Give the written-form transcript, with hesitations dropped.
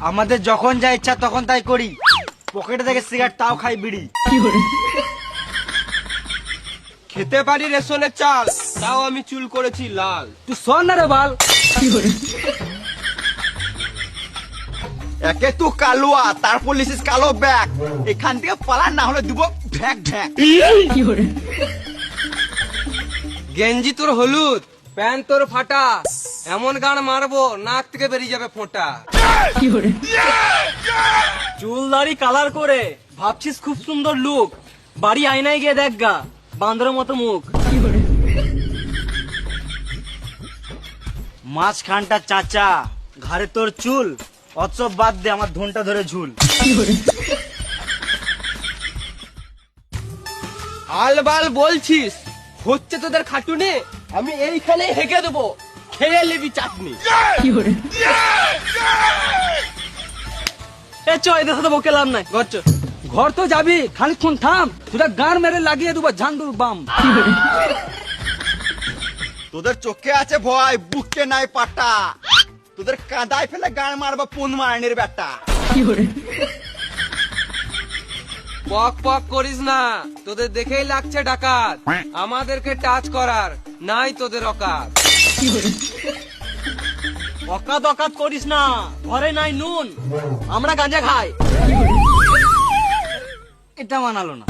আমাদের যখন যা ইচ্ছা তখন তাই করি, পকেটে থেকে সিগারেট তাও খাই বিড়ি। খেতে পারি রেশনের চাল, তাও আমি চুল করেছি লাল। তুই শোন না রে বাল। একে তুই কালুয়া, তারপর লিসিস কালো ব্যাগ। এখান থেকে পালা, না হলে দিব ঢ্যাক ঢ্যাক। গেঞ্জি তোর হলুদ, প্যান্ট তোর ফাটা, এমন গান মারবো নাক থেকে বেরিয়ে যাবে ফোঁটা। চুল দাড়ি কালার করে ভাবছিস খুব সুন্দর লুক, বাড়ি আয়নায় গিয়ে দেখ গা বান্দরের মতো মুখ। মাঝখানটা চাচা, ঘাড়ে তোর চুল, অচব বাদ দে আমার ধনটা ধরে ঝুল। আলবাল বলছিস, হচ্ছে তোদের খাটুনে, আমি এইখানে হেঁকে দেবো, খেয়ে নিবি চাটনি। এ চ, এদের সাথে বকে লাভ নাই, ঘর চ। ঘর তো যাবি, খানিকক্ষণ থাম, তোরা গান মেরে লাগিয়ে দেবো ঝান্ডুর বাম। তোদের চোখে আছে ভয়, বুকে নাই পাটা। তোদের কাঁদায় ফেলে গান মারবা পুন মারানির বেটা। পক পক করিস না, তোদের দেখেই লাগছে ডাকাত, আমাদেরকে টাচ করার নাই তোদের অকাত। অকাত অকাত করিস না, ঘরে নাই নুন, আমরা গাঁজা খাই। এটা মানালো না।